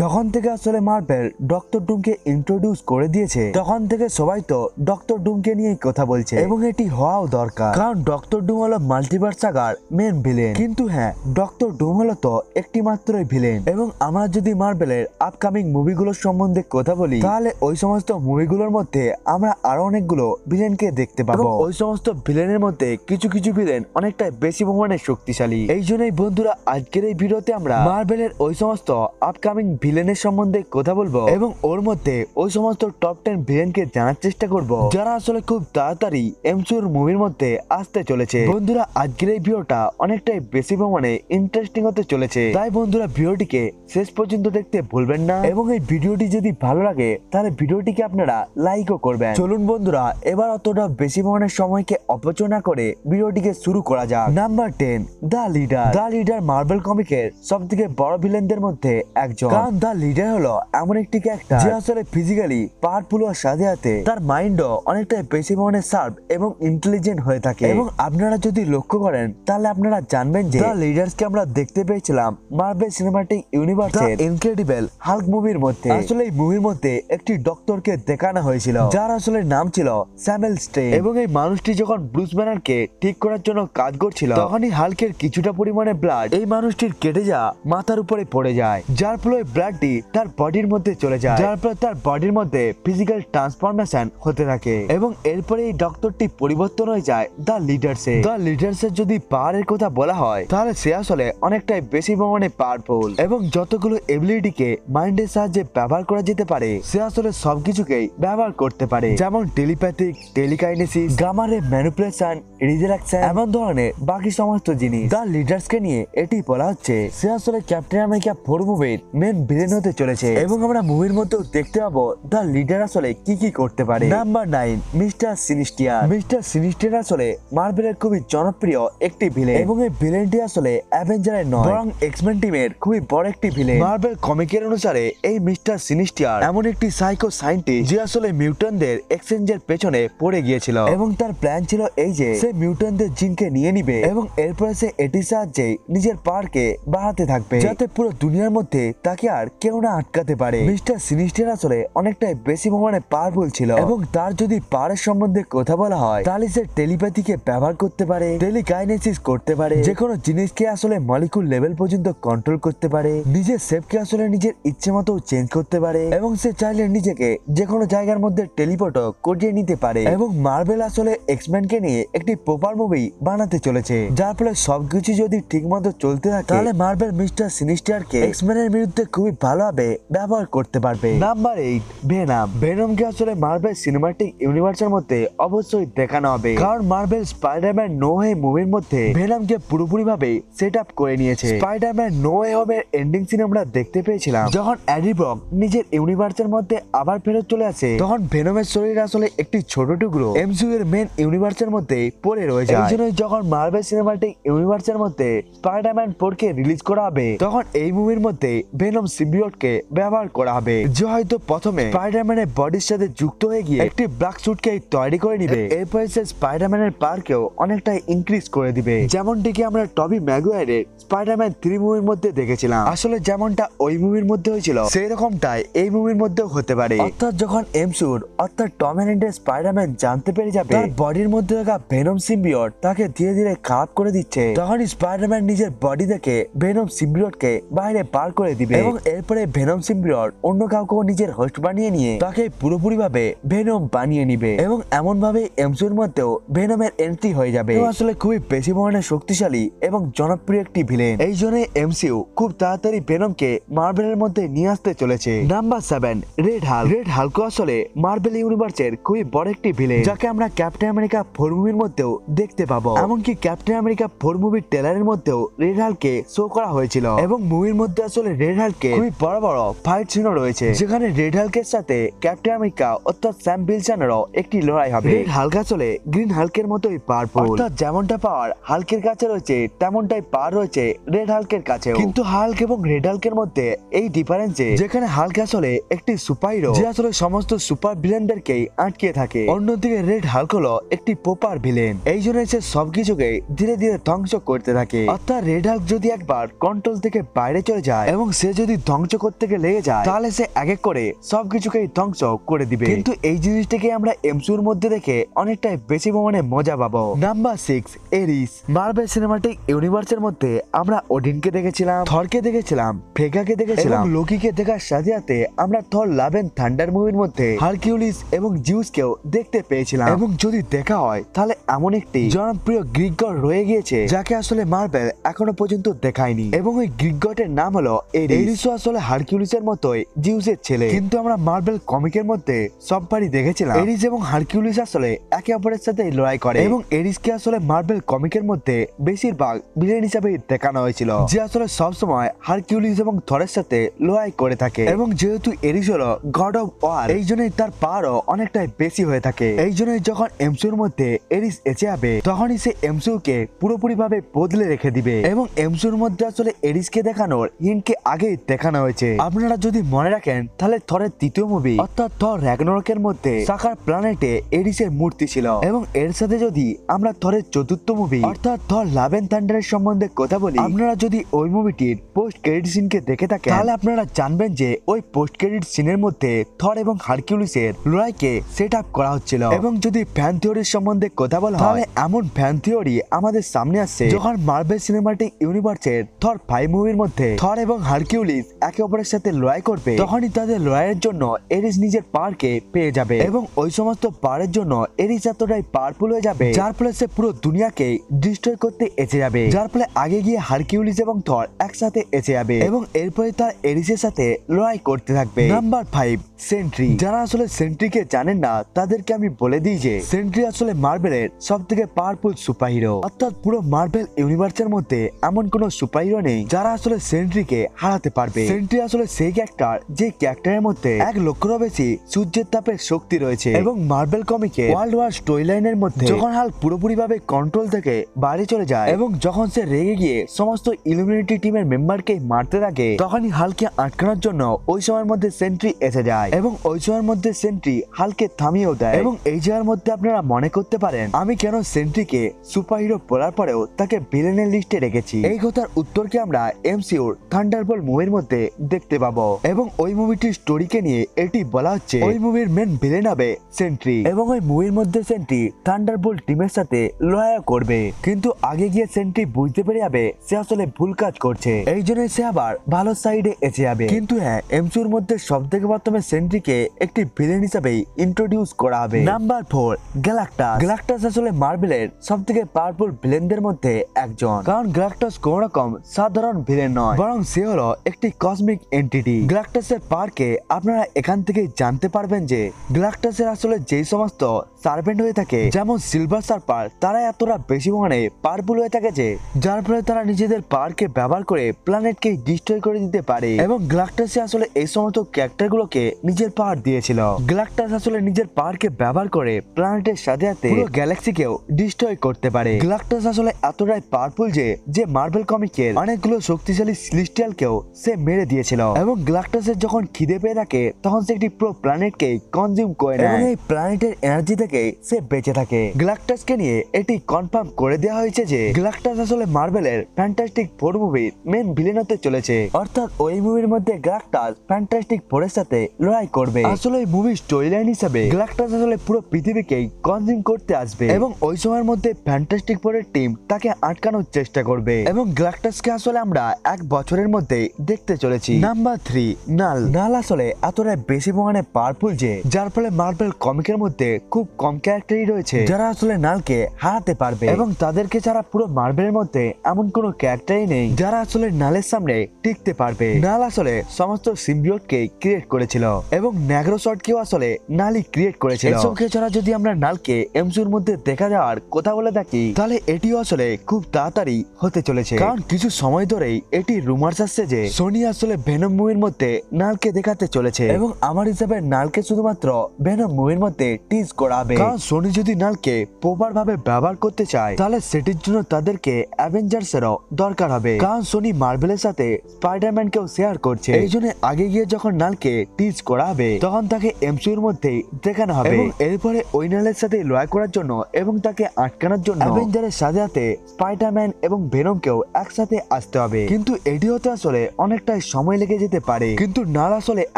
যখন থেকে আসলে মার্ভেল ডক্টর ডুমকে ইন্ট্রোডিউস করে দিয়েছে তখন থেকে সবাই তো ডক্টর ডুমকে নিয়ে কথা বলছে এবং এটি হওয়াও দরকার, কারণ ডক্টর ডুম হলো মাল্টিভার্স সাগার মেন ভিলেন। কিন্তু হ্যাঁ, ডক্টর ডুম হলো তো একটি মাত্রই ভিলেন এবং আমরা যদি মার্ভেলের আপকামিং মুভিগুলোর সম্বন্ধে কথা বলি তাহলে ওই সমস্ত মুভিগুলোর মধ্যে আমরা আরো অনেকগুলো ভিলেনকে দেখতে পাবো। ওই সমস্ত ভিলেনের মধ্যে কিছু কিছু ভিলেন অনেকটাই বেশি পরিমাণে শক্তিশালী। এই জন্যই বন্ধুরা আজকের এই ভিডিওতে আমরা মার্ভেলের ওই সমস্ত আপকামিং ভিলেনের সম্বন্ধে কথা বলবো এবং ওর মধ্যে ওই সমস্ত টপ 10 ভিলেনকে জানার চেষ্টা করব যারা আসলে খুব তাড়াতাড়ি এমসিইউর মুভির মধ্যে আসতে চলেছে। বন্ধুরা আজকের এই ভিডিওটা অনেকটাই বেশি পরিমাণে ইন্টারেস্টিং হতে চলেছে, তাই বন্ধুরা ভিডিওটিকে শেষ পর্যন্ত দেখতে ভুলবেন না এবং এই ভিডিওটি যদি ভালো লাগে তাহলে ভিডিওটিকে আপনারা লাইকও করবেন। চলুন বন্ধুরা এবার অতটা বেশি পরিমাণে সময়কে অপচয় না করে ভিডিওটিকে শুরু করা যাক। Number 10, the leader. The leader Marvel কমিকের সবথেকে বড় ভিলেনদের মধ্যে একজন, কারণ দ্য লিডার হলো এমন একটি ক্যারেক্টার যে আসলে ফিজিক্যালি পাওয়ারফুল হওয়ার সাথে সাথে তার মাইন্ডও অনেকটাই বেশি পরিমাণে শার্প এবং ইন্টেলিজেন্ট হয়ে থাকে। এবং আপনারা যদি লক্ষ্য করেন তাহলে আপনারা জানবেন যে দ্য লিডার্সকে আমরা দেখতে পেয়েছিলাম মার্ভেল সিনেমাটিক ইউনিভার্সের ইনক্রেডিবল হাল্ক মুভির মধ্যে। আসলে এই মুভির মধ্যে একটি ডক্টরকে দেখানো হয়েছিল যার আসলে নাম ছিল স্যামুয়েল স্টেন এবং এই মানুষটি যখন ব্রুস ব্যানারকে ঠিক করার জন্য কাজ করছিল তখনই হাল্কের কিছুটা পরিমাণে ব্লাড এই মানুষটির কেটে যা মাথার উপরে পড়ে যায়, যার ফলে ব্লাডটি তার বডির মধ্যে চলে যায়, যার ফলে তার বডির মধ্যে ফিজিক্যাল ট্রান্সফরমেশন হতে থাকে এবং এরপরে এই ডক্টরটি পরিবর্তন হয়ে যায় দ্য লিডার্সে। দ্য লিডার্সের যদি পাওয়ারের কথা বলা হয় তাহলে সে আসলে অনেকটাই বেশি পরিমাণে পাওয়ারফুল এবং যতগুলো এবিলিটিকে মাইন্ডের সাহায্যে ব্যবহার করা যেতে পারে সে আসলে সবকিছুকেই ব্যবহার করতে পারে, যেমন টেলিপ্যাথিক, টেলিকাইনেসিস, গামা রে ম্যানিপুলেশন, রিজারেকশন এমন ধরনের বাকি সমস্ত জিনিস। দ্য লিডার্সকে নিয়ে এটি বলা হচ্ছে সে আসলে ক্যাপ্টেন আমেরিকা 4 মুভির মেন ভিলেন হতে চলেছে এবং আমরা মুভির মধ্যেও দেখতে পাবো দ্য লিডার আসলে কি কি করতে পারে। Number 9, Mister Sinister. Mister Sinister আসলে মার্ভেলের খুবই জনপ্রিয় একটি ভিলেন এবং এই ভিলেনটি আসলে অ্যাভেঞ্জারের নয় বরং এক্সমেন টিমের খুবই বড় একটি ভিলেন। মার্ভেল কমিকের অনুসারে এই মিস্টার সিনিস্টিয়ার এমন একটি সাইকো সায়েন্টিস্ট যে আসলে মিউট্যান্টদের এক্সচেঞ্জের পেছনে পড়ে গিয়েছিল এবং তার প্ল্যান ছিল এই যে সে মিউট্যান্টদের জিনকে নিয়ে নিবে এবং এরপরে সে এটির সাহায্যে নিজের পাওয়ারকে বাড়াতে থাকবে যাতে পুরো দুনিয়ার মধ্যে তাকে আর কেউ না আটকাতে পারে। মিস্টার সিনিস্টার আসলে অনেকটাই বেশি পরিমাণে পাওয়ারফুল ছিল এবং তার যদি পাওয়ারের সম্বন্ধে কথা বলা হয় তাহলে সে টেলিপ্যাথিকে ব্যবহার করতে পারে, টেলিকাইনেসিস করতে পারে, যে কোনো জিনিসকে আসলে মলিকুল লেভেল পর্যন্ত কন্ট্রোল করতে পারে, নিজের শেপকে আসলে নিজের ইচ্ছে মতো চেঞ্জ করতে পারে এবং সে চাইলে নিজেকে যে কোনো জায়গার মধ্যে টেলিপোর্টও করিয়ে নিতে পারে। এবং মার্ভেল আসলে এক্সম্যানকে নিয়ে একটি প্রপার মুভি বানাতে চলেছে, যার ফলে সবকিছু যদি ঠিক মতো চলতে থাকে তাহলে মার্ভেল মিস্টার সিনিস্টারকে এক্সম্যানের বিরুদ্ধে খুবই ভালোভাবে ব্যবহার করতে পারবে। Number 8, venom. ভেনমকে আসলে মার্ভেল সিনেমাটিক ইউনিভার্সের মধ্যে অবশ্যই দেখানো হবে, কারণ মার্ভেল স্পাইডারম্যান নো ওয়ে মুভির মধ্যে ভেনমকে পুরোপুরি ভাবে সেট আপ করে নিয়েছে। স্পাইডারম্যান নো ওয়ে হোমের এন্ডিং সিন আমরা দেখতে পেয়েছিলাম যখন এডি ব্রক নিজের ইউনিভার্সের মধ্যে আবার ফেরত চলে আসে তখন ভেনমের শরীর আসলে একটি ছোট টুকরো এমসিইউ এর মেন ইউনিভার্সের মধ্যে পড়ে রয়ে যায়। এই জন্যই যখন মার্ভেল সিনেমাটিক ইউনিভার্সের মধ্যে স্পাইডারম্যান 4 কে রিলিজ করা হবে তখন এই মুভির মধ্যে ভেনম সিম্বিওটকে ব্যবহার করা হবে, যে হয়তো প্রথমে স্পাইডারম্যানের বডির সাথে যুক্ত হয়ে গিয়ে একটি ব্ল্যাক স্যুটকে তৈরি করে নিবে, এরপরে সে স্পাইডারম্যানের পাওয়ারকেও অনেকটাই ইনক্রিজ করে দিবে, যেমনটিকে আমরা টবি ম্যাগুয়ারের স্পাইডারম্যান 3 মুভির মধ্যে দেখেছিলাম। আসলে যেমনটা ওই মুভির মধ্যে হয়েছিল সেই রকমটাই এই মুভির মধ্যেও হতে পারে, অর্থাৎ যখন এমসিইউর অর্থাৎ টম হল্যান্ডের স্পাইডারম্যান জানতে পেরে যাবে তার বডির মধ্যে থাকা ভেনম সিম্বিওট তাকে ধীরে ধীরে খারাপ করে দিচ্ছে তখনই স্পাইডারম্যান নিজের বডি থেকে ভেনম সিম্বিওটকে বাইরে বার করে দিবে এবং এরপরে ভেনম সিম্বিওট অন্য কাউকে নিজের হোস্ট বানিয়ে নিয়ে তাকে পুরোপুরি ভাবে ভেনম বানিয়ে নিবে এবং এমন ভাবে এমসিইউর মধ্যেও ভেনমের এন্ট্রি হয়ে যাবে। আসলে খুবই বেশি পরিমাণে শক্তিশালী এবং জনপ্রিয় একটি ভিলেন, এই জন্য এমসিইউ খুব তাড়াতাড়ি ভেনমকে মার্ভেলের মধ্যে নিয়ে আসতে চলেছে। Number 7, red Hulk. Red Hulk আসলে মার্ভেল ইউনিভার্সের খুবই বড় একটি ভিলেন যাকে আমরা ক্যাপ্টেন আমেরিকা 4 মুভির মধ্যেও দেখতে পাবো, এমনকি ক্যাপ্টেন আমেরিকা 4 মুভির ট্রেলারের মধ্যেও রেড হাল্ককে শো করা হয়েছিল এবং মুভির মধ্যে আসলে রেড হাল্ককে খুবই বড় বড় ফাইট সিনও রয়েছে যেখানে রেড হাল্কের সাথে ক্যাপ্টেন আমেরিকা অর্থাৎ স্যাম উইলসনেরও একটি লড়াই হবে। রেড হাল্ক আসলে গ্রিন হাল্কের মতোই পাওয়ারফুল, অর্থাৎ যেমনটা পাওয়ার হাল্কের কাছে রয়েছে তেমনটাই পাওয়ার রয়েছে রেড হাল্কের কাছেও, কিন্তু হাল্ক এবং রেড হাল্কের মধ্যে এই ডিফারেন্স যেখানে হাল্ক আসলে একটি সুপারহিরো যে আসলে সমস্ত সুপার ভিলেনদেরকে আটকে থাকে, অন্যদিকে রেড হাল্ক হলো একটি প্রপার ভিলেন, এই জন্য সে সবকিছুকে ধীরে ধীরে ধ্বংস করতে থাকে। অর্থাৎ রেড হাল্ক যদি একবার কন্ট্রোল থেকে বাইরে চলে যায় এবং সে যদি যদি ধ্বংস করতে গিয়ে লেগে যায় তাহলে সে এক এক করে সবকিছুকেই ধ্বংস করে দিবে। কিন্তু এই জিনিসটাকে আমরা এমসিইউর মধ্যে দেখে অনেকটাই বেশি পরিমাণে মজা পাবো। নাম্বার 6, এরিস। মার্ভেল সিনেমাটিক ইউনিভার্সের মধ্যে আমরা ওডিনকে দেখেছিলাম, থরকে দেখেছিলাম, ফ্রেগাকে দেখেছিলাম, লোকিকে দেখার সাথে সাথে আমরা থর লাভ এন্ড থান্ডার মুভির মধ্যে হারকিউলিস এবং জিউসকেও দেখতে পেয়েছিলাম। এবং যদি দেখা হয় তাহলে এমন একটি জনপ্রিয় গ্রিক গড রয়ে গিয়েছে যাকে আসলে মার্ভেল এখনো পর্যন্ত দেখায়নি, এবং ওই গ্রিক গডের নাম হলো এরিস। এরিসও আসলে হারকিউলিসের মতোই জিউসের ছেলে, কিন্তু আমরা মার্ভেল কমিকের মধ্যে সববারই দেখেছিলাম এরিস এবং হারকিউলিস আসলে একে অপরের সাথে লড়াই করে, এবং এরিসকে আসলে মার্ভেল কমিকের মধ্যে বেশিরভাগ ভিলেন হিসেবে দেখানো হয়েছিল, যে আসলে সবসময় হারকিউলিস এবং থরের সাথে লড়াই করে থাকে। এবং যেহেতু এরিস হলো গড অফ ওয়ার, এই জন্যই তার পাওয়ারও অনেকটাই বেশি হয়ে থাকে। এই জন্যই যখন এমসিইউর মধ্যে এরিস এসে যাবে তখনই সে এমসিইউ কে পুরোপুরি ভাবে বদলে রেখে দিবে। এবং এমসিইউর মধ্যে আসলে এরিসকে দেখানোর হিন্টকে আগেই দেখানো হয়েছে। আপনারা যদি মনে রাখেন তাহলে থরের তৃতীয় মুভি অর্থাৎ থর র্যাগনারকের মধ্যে সাকার প্ল্যানেটে এরিসের মূর্তি ছিল, এবং এর সাথে যদি আমরা থরের চতুর্থ মুভি অর্থাৎ থর লাভ এন্ড থান্ডারের সম্বন্ধে কথা বলি, আপনারা যদি ওই মুভিটির পোস্ট ক্রেডিট সিনকে দেখে থাকেন তাহলে আপনারা জানবেন যে ওই পোস্ট ক্রেডিট সিনের মধ্যে থর এবং হারকিউলিসের লড়াইকে সেট আপ করা হচ্ছিল। এবং যদি ফ্যান থিওরির সম্বন্ধে কথা বলা হয় তাহলে এমন ফ্যান থিওরি আমাদের সামনে আসছে যখন মার্ভেল সিনেমাটিক ইউনিভার্সের থর 5 মুভির মধ্যে থর এবং হারকিউলিস একে অপরের সাথে লড়াই করবে, তখনই তাদের লড়াইয়ের জন্য এরিস নিজের পাওয়ারকে পেয়ে যাবে, এবং ওই সমস্ত পাওয়ারের জন্য এরিস এতটাই পাওয়ারফুল হয়ে যাবে যার ফলে সে পুরো দুনিয়াকে ডিস্ট্রয় করতে এসে যাবে, যার ফলে আগে গিয়ে হারকিউলিস এবং থর একসাথে এসে যাবে, এবং এরপরে তার এরিসের সাথে লড়াই করতে থাকবে। Number 5, sentry. যারা আসলে সেন্ট্রিকে জানেন না তাদেরকে আমি বলে দিই যে সেন্ট্রি আসলে মার্ভেলের সবথেকে পাওয়ারফুল সুপারহিরো, অর্থাৎ পুরো মার্ভেল ইউনিভার্সের মধ্যে এমন কোনো সুপারহিরো নেই যারা আসলে সেন্ট্রিকে হারাতে পারবে। সেন্ট্রি আসলে সেই ক্যারেক্টার যে ক্যারেক্টারের মধ্যে 1 লক্ষেরও বেশি সূর্যের তাপের শক্তি রয়েছে, এবং মার্ভেল কমিকে ওয়ার্ল্ড ওয়ার স্টোরি লাইনের মধ্যে যখন হাল্ক পুরোপুরি ভাবে কন্ট্রোল থেকে বাইরে চলে যায় এবং যখন সে রেগে গিয়ে সমস্ত ইলুমিনেটি টিমের মেম্বারকে মারতে থাকে, তখনই হাল্ককে আটকানোর জন্য ওই সময়ের মধ্যে সেন্ট্রি এসে যায়, এবং ওই সময়ের মধ্যে সেন্ট্রি হাল্ককে থামিয়েও দেয়। এবং এই জায়গার মধ্যে আপনারা মনে করতে পারেন আমি কেন সেন্ট্রিকে সুপারহিরো বলার পরেও তাকে ভিলেনের লিস্টে রেখেছি। এই কথার উত্তরকে আমরা এমসিইউর থান্ডারবোল্ট মুভির মধ্যে দেখতে পাবো, এবং ওই মুভিটির স্টোরিকে নিয়ে এটি বলা হচ্ছে ওই মুভির মেন ভিলেন হবে সেন্ট্রি, এবং ওই মুভির মধ্যে সেন্ট্রি থান্ডারবোল্ট টিমের সাথে লড়াই করবে, কিন্তু আগে গিয়ে সেন্ট্রি বুঝতে পেরে যাবে সে আসলে ভুল কাজ করছে, এই জন্য সে আবার ভালো সাইডে এসে যাবে। কিন্তু হ্যাঁ, এমসিইউর মধ্যে সবথেকে প্রথমে সেন্ট্রিকে একটি ভিলেন হিসেবে ইন্ট্রোডিউস করা হবে। Number 4, Galactus. গ্যালাক্টাস আসলে মার্ভেলের সবথেকে পাওয়ারফুল ভিলেনদের মধ্যে একজন, কারণ গ্যালাক্টাস কোন রকম সাধারণ ভিলেন নয়, বরং সে হলো একটি কসমিক এন্টিটি। গ্যালাক্টাসের পাওয়ারকে আপনারা এখান থেকে জানতে পারবেন যে গ্যালাক্টাসের আসলে যেই সমস্ত সার্ভেন্ট হয়ে থাকে যেমন সিলভার সার্পার, তারা এতটা বেশি মানে পাওয়ারফুল হয়ে থাকে যে যার ফলে তারা নিজেদের পাওয়ারকে ব্যবহার করে প্ল্যানেটকে ডিস্ট্রয় করে দিতে পারে, এবং গ্যালাক্টাসে আসলে এই সমস্ত ক্যারেক্টারগুলোকে নিজের পাওয়ার দিয়েছিল। গ্যালাক্টাস আসলে নিজের পাওয়ারকে ব্যবহার করে প্ল্যানেটের সাথে সাথে পুরো গ্যালাক্সিকেও ডিস্ট্রয় করতে পারে। গ্যালাক্টাস আসলে এতটাই পাওয়ারফুল যে মার্ভেল কমিকের অনেকগুলো শক্তিশালী সেলেস্টিয়ালকেও সে মেরে দিয়েছিল, এবং গ্যালাক্টাসের যখন খিদে পেয়ে থাকে তখন সে একটি পুরো প্ল্যানেটকে কনজিউম করে নেয়, এবং এই প্ল্যানেটের এনার্জি থেকে সে বেঁচে থাকে। গ্যালাক্টাসকে নিয়ে এটি কনফার্ম করে দেওয়া হয়েছে যে গ্যালাক্টাস আসলে মার্ভেলের ফ্যান্টাস্টিক 4 মুভির মেন ভিলেন হতে চলেছে, অর্থাৎ ওই মুভির মধ্যে গ্যালাক্টাস ফ্যান্টাস্টিক 4-এর সাথে লড়াই করবে। আসলে এই মুভির স্টোরি লাইন হিসেবে গ্যালাক্টাস আসলে পুরো পৃথিবীকেই কনজিউম করতে আসবে, এবং ওই সময়ের মধ্যে ফ্যান্টাস্টিক 4-এর টিম তাকে আটকানোর চেষ্টা করবে, এবং গ্যালাক্টাসকে আসলে আমরা 1 বছরের মধ্যে দেখতে চলেছি। নাম্বার 3, নাল। নাল আসলে এতটাই বেশি পরিমাণে পাওয়ারফুল যে যার ফলে মার্ভেল কমিকের মধ্যে খুব কম ক্যারেক্টারই রয়েছে যারা আসলে নালকে হারাতে পারবে, এবং তাদেরকে ছাড়া পুরো মার্ভেলের মধ্যে এমন কোনো ক্যারেক্টারই নেই যারা আসলে নালের সামনে টিকতে পারবে। নাল আসলে সমস্ত সিম্বিওটকে ক্রিয়েট করেছিল, এবং ন্যাগ্রোসর্টকেও আসলে নালই ক্রিয়েট করেছিল। এসবকে ছাড়া যদি আমরা নালকে এমসিইউর মধ্যে দেখা যাওয়ার কথা বলে থাকি তাহলে এটিও আসলে খুব তাড়াতাড়ি হতে চলেছে, কারণ কিছু সময় ধরেই এটি রুমার্স আসছে যে সোনি আসলে ভেনম মুভির মধ্যে নালকে দেখাতে চলেছে, এবং আমার হিসাবে নালকে শুধুমাত্র ভেনম মুভির মধ্যে টিজ করা হবে, কারণ সোনি যদি নালকে প্রপার ভাবে ব্যবহার করতে চায় তাহলে সেটির জন্য তাদেরকে অ্যাভেঞ্জার্সেরও দরকার হবে, কারণ সোনি মার্ভেলের সাথে স্পাইডারম্যানকেও শেয়ার করছে, এই জন্য আগে গিয়ে যখন নালকে টিজ করা হবে তখন তাকে এমসিইউর মধ্যেই দেখানো হবে, এবং এরপরে ওই নালের সাথে লড়াই করার জন্য এবং তাকে আটকানোর জন্য অ্যাভেঞ্জারের সাথে সাথে স্পাইডারম্যান এবং ভেনমকেও একসাথে আসতে হবে। কিন্তু এটি হতে আসলে অনেক অনেকটাই সময় লেগে যেতে পারে, কিন্তু নাল আসলে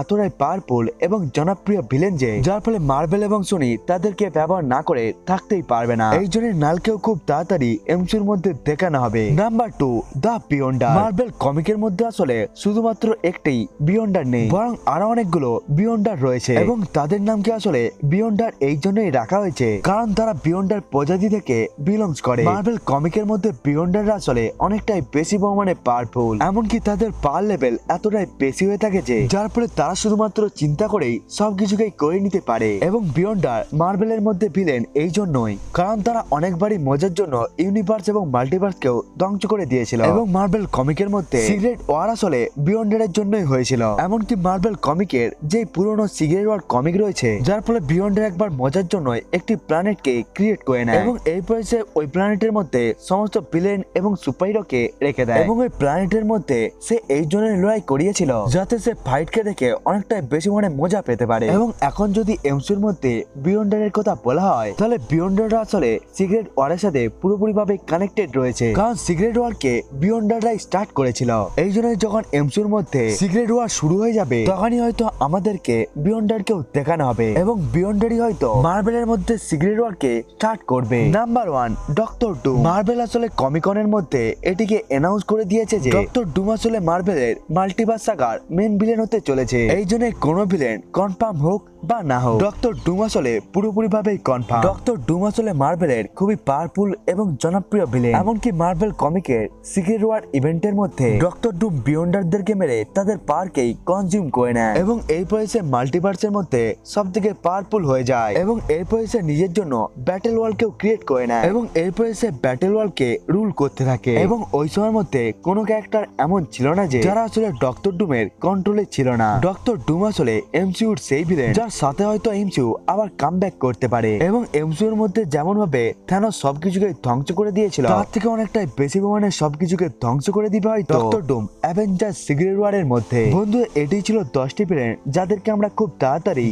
এতটাই পাওয়ারফুল এবং জনপ্রিয় ভিলেন যে যার ফলে মার্ভেল এবং সোনি তাদেরকে ব্যবহার না করে থাকতেই পারবে না। এই জন্য নালকেও খুব তাড়াতাড়ি এমসিউর মধ্যে দেখানো হবে। Number 2, the Beyonder. মার্ভেল কমিকের মধ্যে আসলে শুধুমাত্র একটি বিয়ন্ডার নেই, বরং আরো অনেকগুলো বিয়ন্ডার রয়েছে এবং তাদের নামকে আসলে বিয়ন্ডার এই জন্যই রাখা হয়েছে কারণ তারা বিয়ন্ডার প্রজাতি থেকে বিলংস করে। মার্ভেল কমিকের মধ্যে বিয়ন্ডাররা আসলে অনেকটাই বেশি পরিমাণে পাওয়ারফুল, এমনকি তাদের পাওয়ার লেভেল এতটাই বেশি হয়ে থাকে যে যার ফলে তারা শুধুমাত্র চিন্তা করেই সবকিছুকেই করে নিতে পারে। এবং বিয়ন্ডার মার্ভেলের মধ্যে ভিলেন এই জন্যই কারণ তারা অনেকবারই মজার জন্য ইউনিভার্স এবং মাল্টিভার্সকেও ধ্বংস করে দিয়েছিল এবং মার্ভেল কমিকের মধ্যে সিক্রেট ওয়ার আসলে বিয়ন্ডারের জন্যই হয়েছিল। এমনকি মার্ভেল কমিকের যে পুরনো সিক্রেট ওয়ার কমিক রয়েছে যার ফলে বিয়ন্ডার একবার মজার জন্য একটি প্ল্যানেটকে ক্রিয়েট করে নেয় এবং এই পয়সে ওই প্ল্যানেটের মধ্যে সমস্ত ভিলেন এবং সুপারহিরোকে রেখে দেয় এবং ওই প্ল্যানেটের মধ্যে সে এই জন্য লড়াই করিয়েছিল যাতে সে ফাইটকে দেখে অনেকটাই বেশি মজা পেতে পারে। এবং এখন যদি এমসিউর মধ্যে বিয়ন্ডারের কথা বলা হয় তাহলে বিয়ন্ডাররা আসলে সিক্রেট ওয়ারের সাথে পুরোপুরিভাবে কানেক্টেড রয়েছে কারণ সিক্রেট ওয়ারকে বিয়ন্ডাররাই স্টার্ট করেছিল। এই জন্য যখন এমসিউর মধ্যে সিক্রেট ওয়ার শুরু হয়ে যাবে তখনই হয়তো আমাদেরকে বিয়ন্ডারকেও দেখানো হবে এবং বিয়ন্ডারই হয়তো মার্ভেলের মধ্যে সিক্রেট ওয়ারকে স্টার্ট করবে। Number 1, Doctor Doom. মার্ভেল আসলে কমিকনের মধ্যে এটিকে অ্যানাউন্স করে দিয়েছে যে ডক্টর ডুম আসলে মার্ভেলের মাল্টিভার্স সাগার মেন ভিলেন হতে চলেছে। এই জন্য কোনো ভিলেন কনফার্ম হোক বা না হোক ডক্টর ডুম আসলে পুরোপুরিভাবে কনফার্ম। ডক্টর ডুম আসলে মার্ভেলের খুবই পাওয়ারফুল এবং জনপ্রিয় ভিলেন, এমনকি মার্ভেল কমিকের সিক্রেট ওয়ার ইভেন্টের মধ্যে ডক্টর ডুম বিয়ন্ডারদেরকে মেরে তাদের পাওয়ারকেই কনজিউম করে নেয় এবং এই পয়সে মাল্টিভার্সের মধ্যে সবথেকে পাওয়ারফুল হয়ে যায় এবং এই পয়সে নিজের জন্য ব্যাটেল ওয়ালকেও ক্রিয়েট করে নেয় এবং এই পয়সে ব্যাটেল ওয়ালকে রুল করতে থাকে এবং ওই সময়ের মধ্যে কোনো ক্যারেক্টার এমন ছিল না যে যারা আসলে ডক্টর ডুমের কন্ট্রোলে ছিল না। ডক্টর ডুম আসলে এমসিউর সেই ভিলেন যার সাথে হয়তো এমসিউ আবার কামব্যাক করতে পারে এবং এমসিউর মধ্যে যেমন ভাবে থ্যানোস সবকিছুকে ধ্বংস করে দিয়েছিল তার থেকে অনেকটাই বেশি পরিমাণে সবকিছুকে ধ্বংস করে দিবে হয়তো ডক্টর ডুম অ্যাভেঞ্জার্স সিক্রেট ওয়ারের মধ্যে। বন্ধু, এটি ছিল 10টি ভিলেন যাদেরকে আমরা খুব তাড়াতাড়ি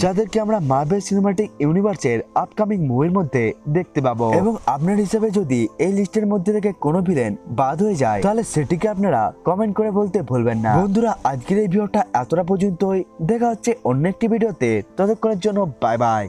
আমরা মার্ভেল সিনেমাটিক ইউনিভার্সের আপকামিং মুভির মধ্যে দেখতে পাবো এবং আপনার হিসেবে যদি এই লিস্টের মধ্যে থেকে কোনো ভিলেন বাদ হয়ে যায় তাহলে সেটিকে আপনারা কমেন্ট করে বলতে ভুলবেন না। বন্ধুরা, আজকের এই ভিডিওটা এতটা পর্যন্তই, দেখা হচ্ছে অন্য একটি ভিডিওতে। ততক্ষণের জন্য বাই বাই।